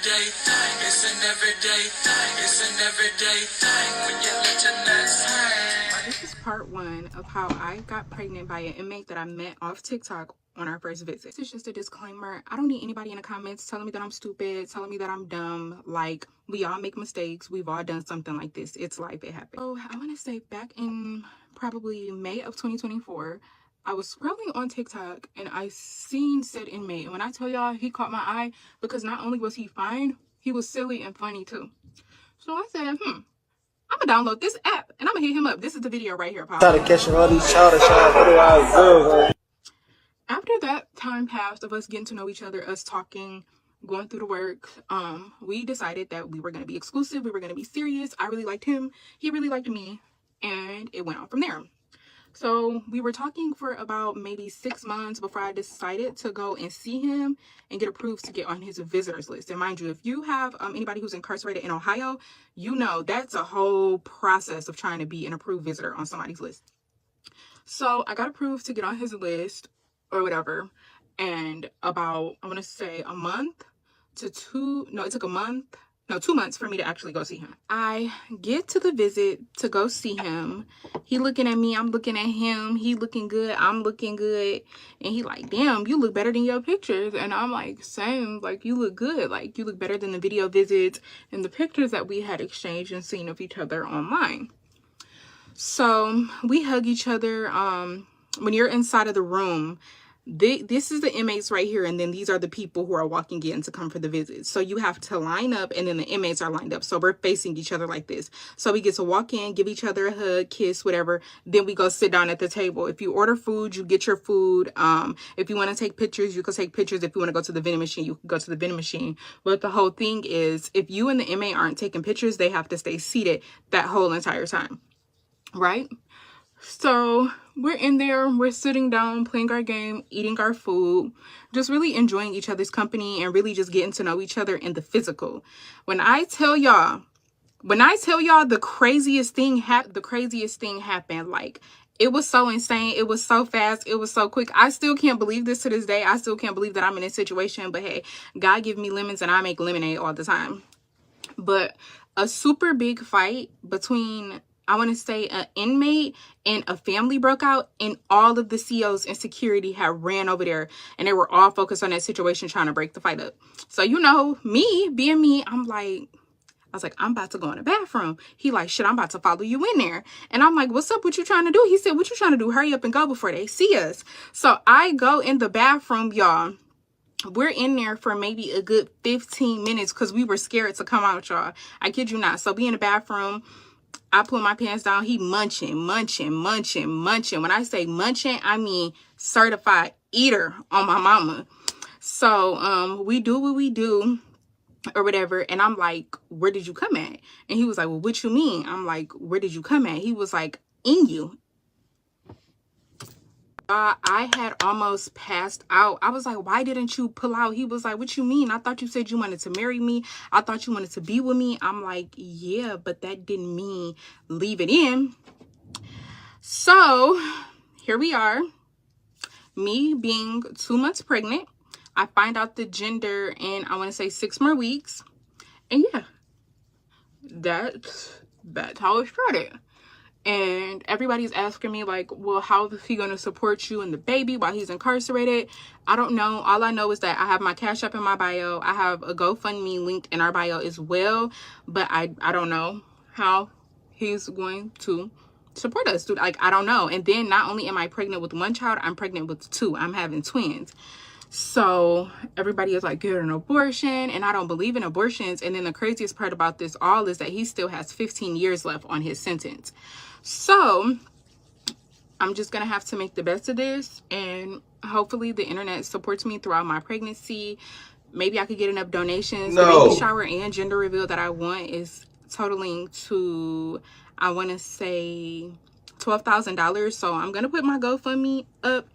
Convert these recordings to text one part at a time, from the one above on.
everyday thing. It's an everyday thing. It's an everyday thing when you let your nuts hang. This is part one of how I got pregnant by an inmate that I met off TikTok on our first visit. This is just a disclaimer. I don't need anybody in the comments telling me that I'm stupid, telling me that I'm dumb. Like, we all make mistakes. We've all done something like this. It's life. It happens. So I want to say back in probably May of 2024, I was scrolling on TikTok and I seen said inmate. And when I tell y'all, he caught my eye because not only was he fine, he was silly and funny too. So I said, I'm gonna download this app and I'm gonna hit him up. This is the video right here, Pop. Try to catch all these child. What do I do? After that time passed of us getting to know each other, us talking, going through the work, we decided that we were gonna be exclusive. We were gonna be serious. I really liked him. He really liked me, and it went on from there. So we were talking for about maybe 6 months before I decided to go and see him and get approved to get on his visitors list. And mind you, if you have anybody who's incarcerated in Ohio, you know that's a whole process of trying to be an approved visitor on somebody's list. So I got approved to get on his list or whatever. And about, I want to say a month to it took a month. No, 2 months for me to actually go see him. I get to the visit to go see him. He looking at me, I'm looking at him. He looking good, I'm looking good. And he like, damn, you look better than your pictures. And I'm like, same, like you look good. Like you look better than the video visits and the pictures that we had exchanged and seen of each other online. So we hug each other. When you're inside of the room, this is the inmates right here, and then these are the people who are walking in to come for the visit. So you have to line up, and then the inmates are lined up. So we're facing each other like this. So we get to walk in, give each other a hug, kiss, whatever. Then we go sit down at the table. If you order food, you get your food. If you want to take pictures, you can take pictures. If you want to go to the vending machine, you can go to the vending machine. But the whole thing is, if you and the inmate aren't taking pictures, they have to stay seated that whole entire time, right? So we're in there, we're sitting down, playing our game, eating our food, just really enjoying each other's company and really just getting to know each other in the physical. When I tell y'all the craziest thing happened, like it was so insane, it was so fast, it was so quick. I still can't believe this to this day. I still can't believe that I'm in this situation, but hey, God give me lemons and I make lemonade all the time. But a super big fight between, I want to say, an inmate and a family broke out, and all of the COs and security had ran over there, and they were all focused on that situation, trying to break the fight up. So, you know, me being me, I was like, I'm about to go in the bathroom. He like, shit, I'm about to follow you in there. And I'm like, what's up? What you trying to do? He said, what you trying to do? Hurry up and go before they see us. So I go in the bathroom, y'all. We're in there for maybe a good 15 minutes because we were scared to come out, y'all. I kid you not. So we in the bathroom. I pull my pants down. He munching. When I say munching, I mean certified eater on my mama. So we do what we do or whatever. And I'm like, where did you come at? And he was like, well, what you mean? I'm like, where did you come at? He was like, in you. I had almost passed out. I was like, why didn't you pull out? He was like, what you mean? I thought you said you wanted to marry me. I thought you wanted to be with me. I'm like, yeah, but that didn't mean leave it in. So here we are, me being 2 months pregnant. I find out the gender in, I want to say 6 more weeks. And yeah, that's how it started. And everybody's asking me like, well, how is he going to support you and the baby while he's incarcerated? I don't know. All I know is that I have my Cashapp in my bio. I have a GoFundMe linked in our bio as well. But I don't know how he's going to support us. Like, I don't know. And then not only am I pregnant with 1 child, I'm pregnant with 2. I'm having twins. So everybody is like, get an abortion, and I don't believe in abortions. And then the craziest part about this all is that he still has 15 years left on his sentence. So I'm just gonna have to make the best of this, and hopefully the internet supports me throughout my pregnancy. Maybe I could get enough donations. The baby shower and gender reveal that I want is totaling to, I want to say $12,000. So I'm gonna put my GoFundMe up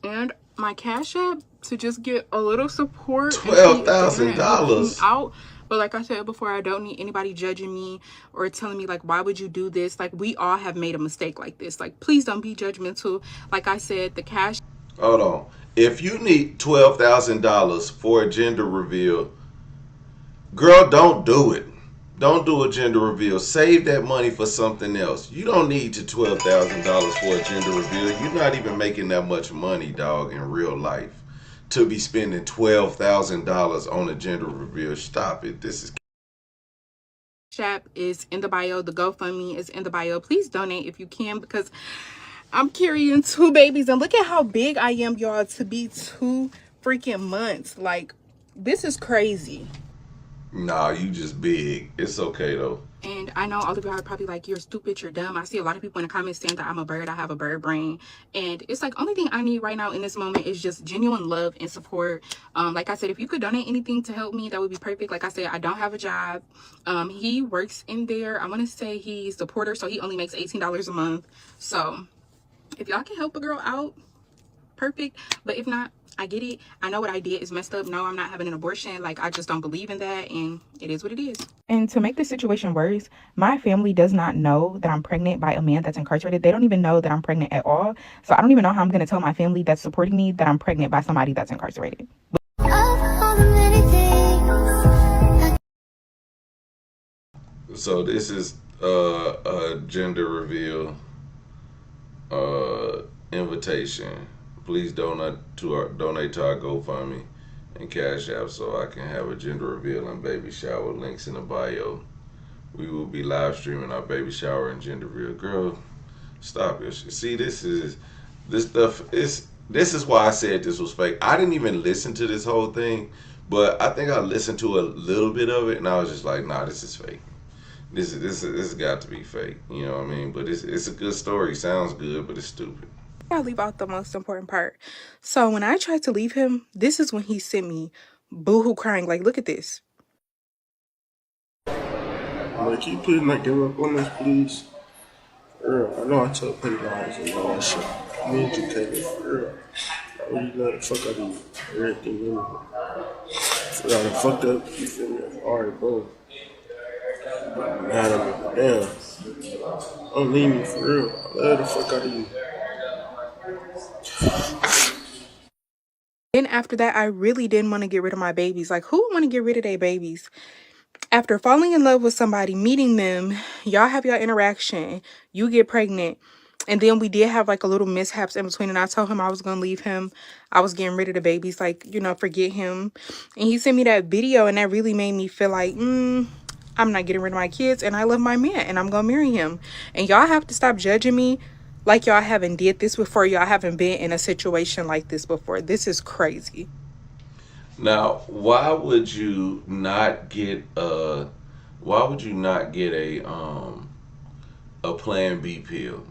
and my Cashapp to just get a little support. $12,000 out. But like I said before, I don't need anybody judging me or telling me like, why would you do this? Like, we all have made a mistake like this. Like, please don't be judgmental. Like I said, the cash. Hold on. If you need $12,000 for a gender reveal, girl, don't do it. Don't do a gender reveal. Save that money for something else. You don't need to $12,000 for a gender reveal. You're not even making that much money, dog, in real life, to be spending $12,000 on a gender reveal. Stop it. This is Cashapp is in the bio. The GoFundMe is in the bio. Please donate if you can, because I'm carrying 2 babies, and look at how big I am, y'all, to be 2 freaking months. Like, this is crazy. nah. You just big. It's okay though. And I know all of y'all are probably like, you're stupid, you're dumb. I see a lot of people in the comments saying that I'm a bird, I have a bird brain. And it's like, only thing I need right now in this moment is just genuine love and support. Like I said, if you could donate anything to help me, that would be perfect. Like I said, I don't have a job. He works in there. I want to say he's the porter, so he only makes $18 a month. So if y'all can help a girl out, perfect. But if not, I get it. I know what I did is messed up. No, I'm not having an abortion. Like, I just don't believe in that, and it is what it is. And to make the situation worse, my family does not know that I'm pregnant by a man that's incarcerated. They don't even know that I'm pregnant at all. So I don't even know how I'm going to tell my family that's supporting me that I'm pregnant by somebody that's incarcerated. So this is a gender reveal invitation. Please donate to our GoFundMe and Cash App so I can have a gender reveal and baby shower. Links in the bio. We will be live streaming our baby shower and gender reveal. Girl, stop it. See, this stuff is. This is why I said this was fake. I didn't even listen to this whole thing, but I think I listened to a little bit of it, and I was just like, nah, this is fake. This has got to be fake. You know what I mean? But it's a good story. Sounds good, but it's stupid. I leave out the most important part. So when I tried to leave him, this is when he sent me boohoo crying. Like, look at this. Like, you please not give up on this, please. For real, I know I told petty lies and all that shit. I need you to take it for real. I really love the fuck out of you. Everything in me. I got fucked up, you feel me? Alright, bro. Mad at me. Damn. Don't leave me for real. I love the fuck out of you. Then after that, I really didn't want to get rid of my babies. Like, who would want to get rid of their babies? After falling in love with somebody, meeting them, y'all have your interaction, you get pregnant, and then we did have like a little mishaps in between, and I told him I was gonna leave him. I was getting rid of the babies, like, you know, forget him. And he sent me that video, and that really made me feel like, I'm not getting rid of my kids, and I love my man, and I'm gonna marry him. And y'all have to stop judging me like y'all haven't did this before. Y'all haven't been in a situation like this before. This is crazy. Now, why would you not get a Plan B pill?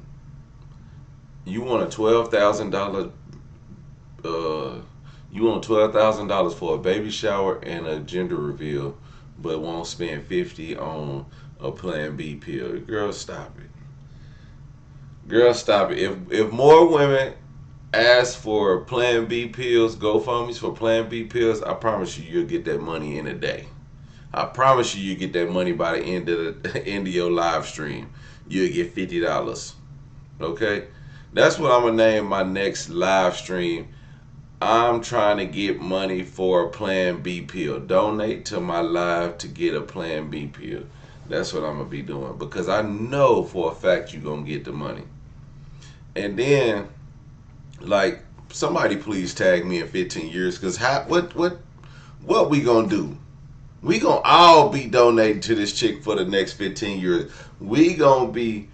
You want a $12,000 for a baby shower and a gender reveal, but won't spend $50 on a Plan B pill. Girl, stop it. Girl, stop it. If more women ask for Plan B pills, GoFundMe's for Plan B pills, I promise you, you'll get that money in a day. I promise you, get that money by the end of your live stream. You'll get $50. Okay, that's what I'm gonna name my next live stream. I'm trying to get money for a Plan B pill. Donate to my live to get a Plan B pill. That's what I'm gonna be doing, because I know for a fact you're gonna get the money. And then, like, somebody please tag me in 15 years, because what we gonna do? We gonna all be donating to this chick for the next 15 years. We gonna be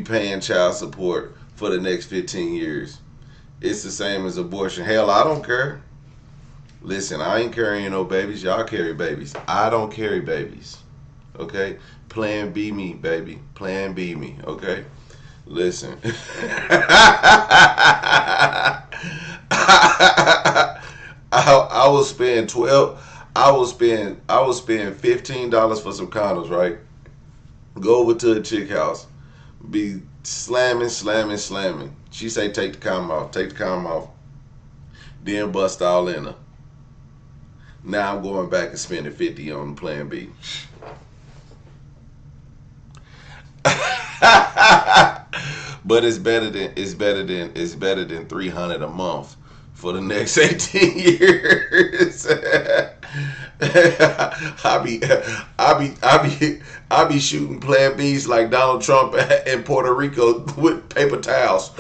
paying child support for the next 15 years. It's the same as abortion. Hell, I don't care. Listen, I ain't carrying no babies. Y'all carry babies. I don't carry babies. Okay? Plan B me, baby. Plan B me. Okay? Listen. I will spend $15 for some condoms, right? Go over to a chick house. Be slamming. She say take the condom off. Then bust all in her. Now I'm going back and spending $50 on Plan B. But it's better than $300 a month for the next 18 years. I be shooting Plan Bs like Donald Trump in Puerto Rico with paper towels.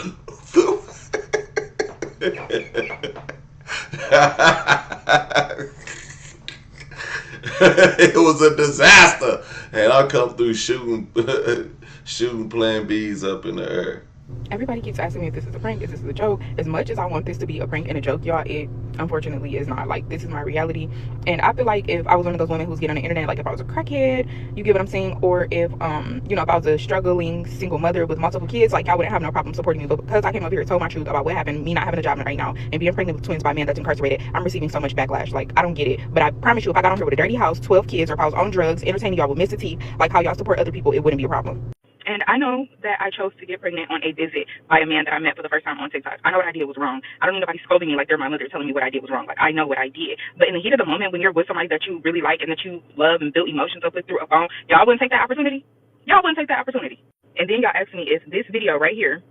It was a disaster, and I come through shooting Plan Bs up in the air. Everybody keeps asking me if this is a prank, if this is a joke. As much as I want this to be a prank and a joke, y'all, it unfortunately is not. Like, this is my reality. And I feel like if I was one of those women who's getting on the internet, like if I was a crackhead, you get what I'm saying, or if you know, if I was a struggling single mother with multiple kids, like, I wouldn't have no problem supporting me. But because I came up here and told my truth about what happened, me not having a job right now and being pregnant with twins by a man that's incarcerated, I'm receiving so much backlash. Like, I don't get it. But I promise you, if I got on here with a dirty house, 12 kids, or if I was on drugs, entertaining y'all with Mr. T, like how y'all support other people, it wouldn't be a problem. And I know that I chose to get pregnant on a visit by a man that I met for the first time on TikTok. I know what I did was wrong. I don't need nobody scolding me like they're my mother telling me what I did was wrong. Like, I know what I did. But in the heat of the moment, when you're with somebody that you really like and that you love and build emotions up with through a phone, y'all wouldn't take that opportunity? Y'all wouldn't take that opportunity. And then y'all ask me if this video right here,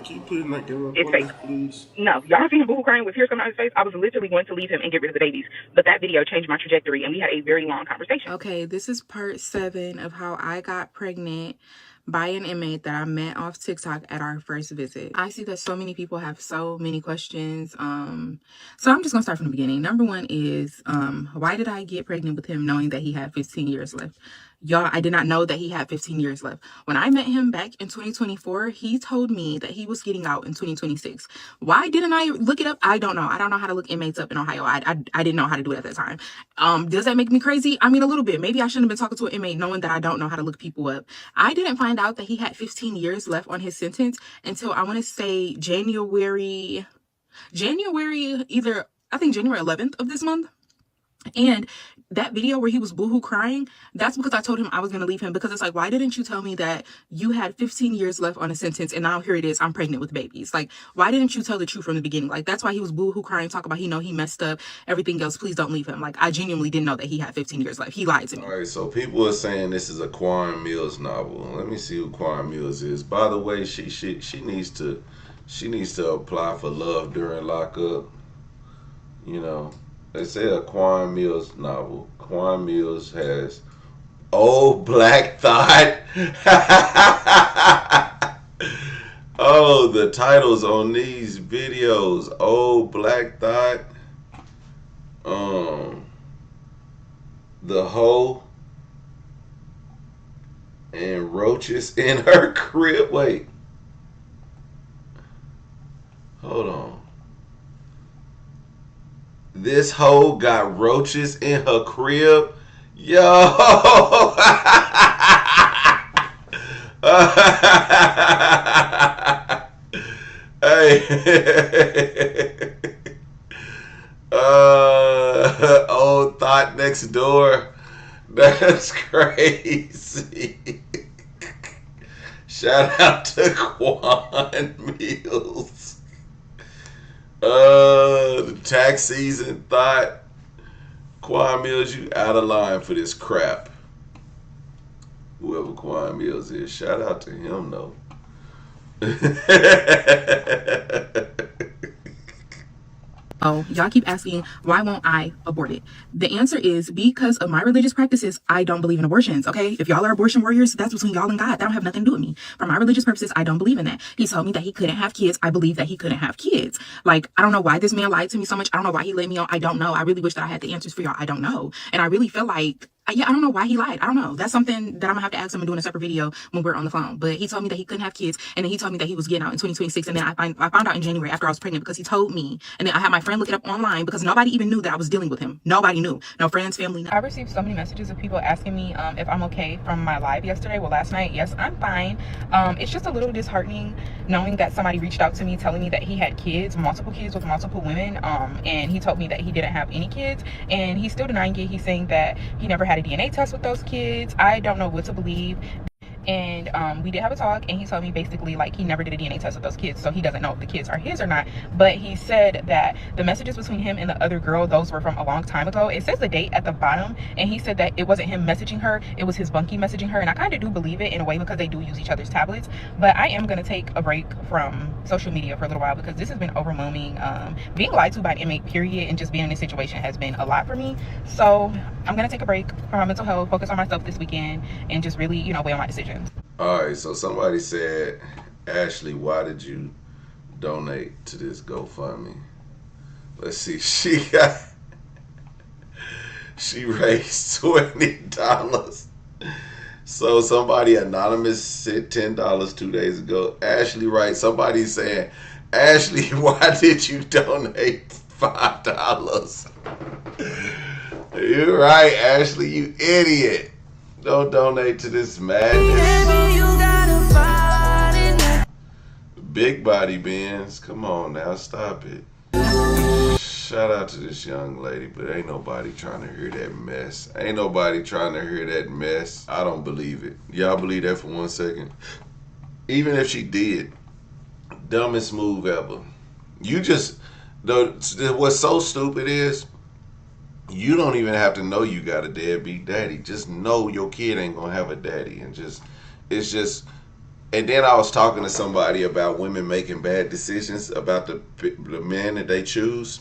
Can you please not give up it's on fake. this, please? No, y'all seen him boo-hoo crying with tears coming out his face? I was literally going to leave him and get rid of the babies. But that video changed my trajectory, and we had a very long conversation. Okay, this is part 7 of how I got pregnant by an inmate that I met off TikTok at our first visit. I see that so many people have so many questions. So I'm just gonna start from the beginning. Number 1 is, why did I get pregnant with him knowing that he had 15 years left? Y'all, I did not know that he had 15 years left. When I met him back in 2024, he told me that he was getting out in 2026. Why didn't I look it up? I don't know. I don't know how to look inmates up in Ohio. I didn't know how to do it at that time. Does that make me crazy? I mean, a little bit. Maybe I shouldn't have been talking to an inmate knowing that I don't know how to look people up. I didn't find out that he had 15 years left on his sentence until, I want to say, January, either, I think January 11th of this month. And that video where he was boohoo crying, that's because I told him I was going to leave him, because it's like, why didn't you tell me that you had 15 years left on a sentence and now here it is, I'm pregnant with babies? Like, why didn't you tell the truth from the beginning? Like, that's why he was boohoo crying, talk about he messed up, everything else, please don't leave him. Like, I genuinely didn't know that he had 15 years left. He lied to me. All right, so people are saying this is a Quan Mills novel. Let me see who Quan Mills is. By the way, she needs to apply for love during lockup. You know, they say a Quan Mills novel. Quan Mills has Old Black Thought. Oh, the titles on these videos. Old Black Thought. The Hoe. And Roaches in Her Crib. Wait. Hold on. This hoe got roaches in her crib. Yo. Hey. Old Thought next door. That's crazy. Shout out to Quan Mills. The tax season thought. Quan Mills, you out of line for this crap. Whoever Quan Mills is, shout out to him though. Oh, y'all keep asking, why won't I abort it? The answer is because of my religious practices, I don't believe in abortions, okay? If y'all are abortion warriors, that's between y'all and God. That don't have nothing to do with me. For my religious purposes, I don't believe in that. He told me that he couldn't have kids. I believe that he couldn't have kids. Like, I don't know why this man lied to me so much. I don't know why he let me on. I don't know. I really wish that I had the answers for y'all. I don't know. And I really feel like, yeah, I don't know why he lied. I don't know. That's something that I'm gonna have to ask him and do in a separate video when we're on the phone. But he told me that he couldn't have kids, and then he told me that he was getting out in 2026. And then I found out in January after I was pregnant, because he told me. And then I had my friend look it up online, because nobody even knew that I was dealing with him. Nobody knew. No friends, family. I received so many messages of people asking me if I'm okay from my live yesterday. Well, last night, yes, I'm fine. It's just a little disheartening knowing that somebody reached out to me telling me that he had kids, multiple kids with multiple women. And he told me that he didn't have any kids, and he's still denying it. He's saying that he never had a DNA test with those kids. I don't know what to believe. And we did have a talk, and he told me basically like he never did a DNA test with those kids, so he doesn't know if the kids are his or not. But he said that the messages between him and the other girl, those were from a long time ago. It says the date at the bottom, and he said that it wasn't him messaging her, it was his bunkie messaging her. And I kind of do believe it in a way, because they do use each other's tablets. But I am going to take a break from social media for a little while, because this has been overwhelming. Being lied to by an inmate, period, and just being in this situation has been a lot for me. So I'm going to take a break from my mental health, focus on myself this weekend, and just really, you know, weigh on my decisions. All right, so somebody said, Ashley, why did you donate to this GoFundMe? Let's see, she raised $20. So somebody anonymous said $10 2 days ago. Ashley writes, somebody saying, Ashley, why did you donate $5? You're right, Ashley, you idiot. Don't donate to this madness. Big body Benz, come on now, stop it. Shout out to this young lady, but ain't nobody trying to hear that mess. Ain't nobody trying to hear that mess. I don't believe it. Y'all believe that for 1 second? Even if she did, dumbest move ever. You just, what's so stupid is, you don't even have to know you got a deadbeat daddy. Just know your kid ain't gonna have a daddy, and it's just. And then I was talking to somebody about women making bad decisions about the men that they choose.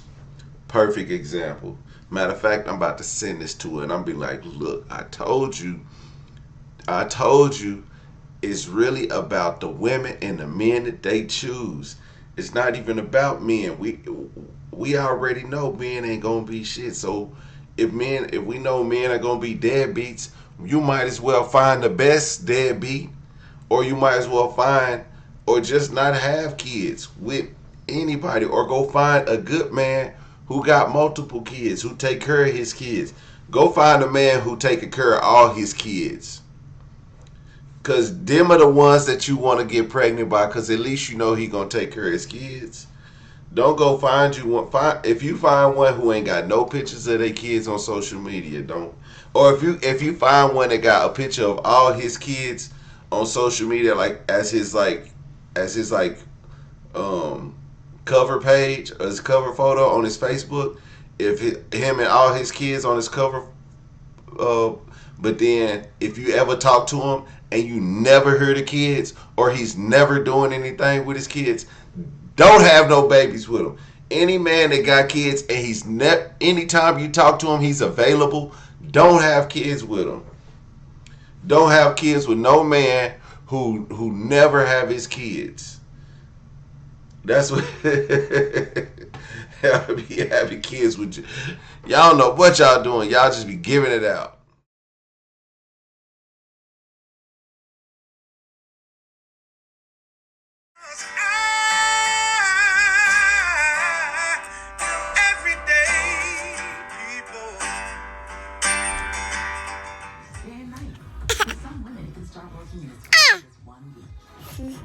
Perfect example. Matter of fact, I'm about to send this to her, and I'm be like, look, I told you, it's really about the women and the men that they choose. It's not even about men. We already know men ain't gonna be shit. So if we know men are gonna be deadbeats, you might as well find the best deadbeat, or you might as well find, or just not have kids with anybody, or go find a good man who got multiple kids, who take care of his kids. Go find a man who take care of all his kids. Because them are the ones that you want to get pregnant by, because at least you know he going to take care of his kids. Don't go find you one. If you find one who ain't got no pictures of their kids on social media, don't. Or if you find one that got a picture of all his kids on social media, like as his cover page, or his cover photo on his Facebook, if him and all his kids on his cover, but then if you ever talk to him and you never hear the kids, or he's never doing anything with his kids, don't have no babies with him. Any man that got kids and he's anytime you talk to him, he's available, don't have kids with him. Don't have kids with no man who never have his kids. That's what be having kids with you. Y'all don't know what y'all doing. Y'all just be giving it out. Everyday people. Day and night. For some women, it can start working in as fast as 1 week.